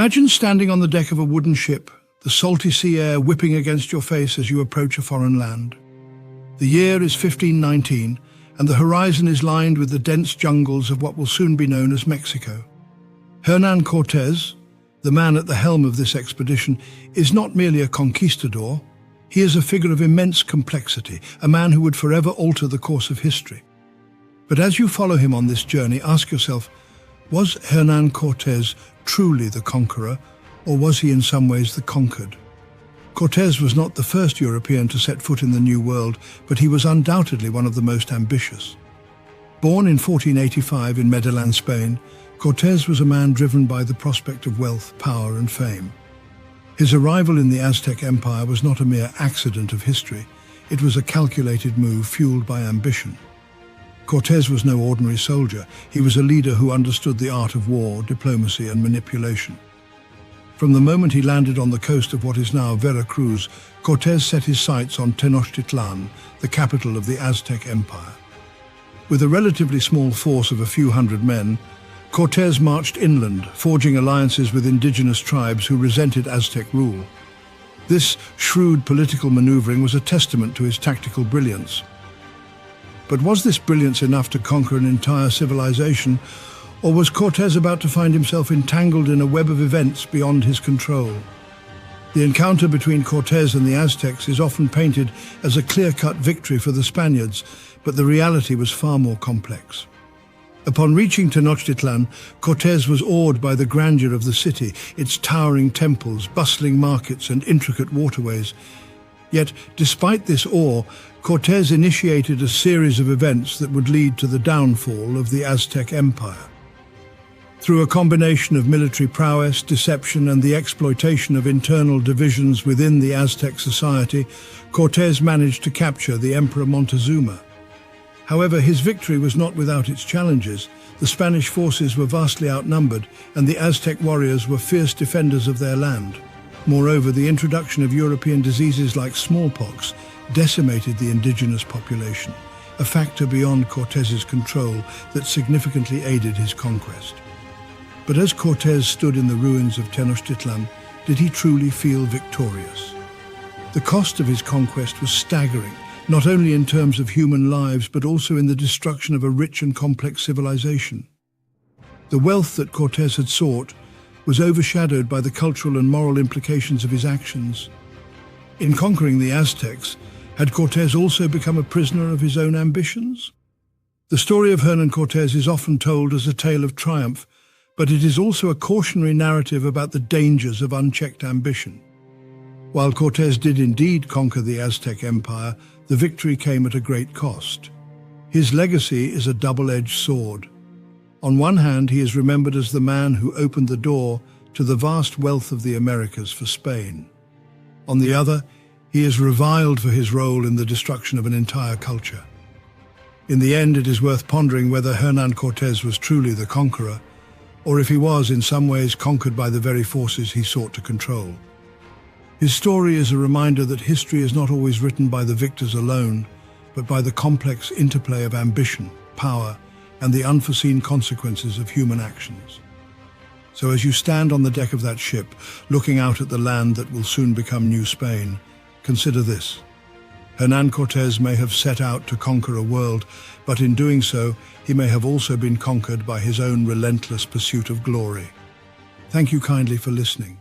Imagine standing on the deck of a wooden ship, the salty sea air whipping against your face as you approach a foreign land. The year is 1519, and the horizon is lined with the dense jungles of what will soon be known as Mexico. Hernán Cortés, the man at the helm of this expedition, is not merely a conquistador. He is a figure of immense complexity, a man who would forever alter the course of history. But as you follow him on this journey, ask yourself, was Hernán Cortés truly the conqueror, or was he in some ways the conquered? Cortés was not the first European to set foot in the New World, but he was undoubtedly one of the most ambitious. Born in 1485 in Medellin, Spain, Cortés was a man driven by the prospect of wealth, power, and fame. His arrival in the Aztec Empire was not a mere accident of history. It was a calculated move fueled by ambition. Cortés was no ordinary soldier. He was a leader who understood the art of war, diplomacy, and manipulation. From the moment he landed on the coast of what is now Veracruz, Cortés set his sights on Tenochtitlán, the capital of the Aztec Empire. With a relatively small force of a few hundred men, Cortés marched inland, forging alliances with indigenous tribes who resented Aztec rule. This shrewd political maneuvering was a testament to his tactical brilliance. But was this brilliance enough to conquer an entire civilization, or was Cortés about to find himself entangled in a web of events beyond his control? The encounter between Cortés and the Aztecs is often painted as a clear-cut victory for the Spaniards, but the reality was far more complex. Upon reaching Tenochtitlan, Cortés was awed by the grandeur of the city, its towering temples, bustling markets, and intricate waterways. Yet, despite this awe, Cortés initiated a series of events that would lead to the downfall of the Aztec Empire. Through a combination of military prowess, deception, and the exploitation of internal divisions within the Aztec society, Cortés managed to capture the Emperor Montezuma. However, his victory was not without its challenges. The Spanish forces were vastly outnumbered, and the Aztec warriors were fierce defenders of their land. Moreover, the introduction of European diseases like smallpox decimated the indigenous population, a factor beyond Cortés's control that significantly aided his conquest. But as Cortés stood in the ruins of Tenochtitlan, did he truly feel victorious? The cost of his conquest was staggering, not only in terms of human lives, but also in the destruction of a rich and complex civilization. The wealth that Cortés had sought was overshadowed by the cultural and moral implications of his actions. In conquering the Aztecs, had Cortés also become a prisoner of his own ambitions? The story of Hernán Cortés is often told as a tale of triumph, but it is also a cautionary narrative about the dangers of unchecked ambition. While Cortés did indeed conquer the Aztec Empire, the victory came at a great cost. His legacy is a double-edged sword. On one hand, he is remembered as the man who opened the door to the vast wealth of the Americas for Spain. On the other, he is reviled for his role in the destruction of an entire culture. In the end, it is worth pondering whether Hernán Cortés was truly the conqueror, or if he was in some ways conquered by the very forces he sought to control. His story is a reminder that history is not always written by the victors alone, but by the complex interplay of ambition, power, and the unforeseen consequences of human actions. So as you stand on the deck of that ship, looking out at the land that will soon become New Spain, consider this. Hernán Cortés may have set out to conquer a world, but in doing so, he may have also been conquered by his own relentless pursuit of glory. Thank you kindly for listening.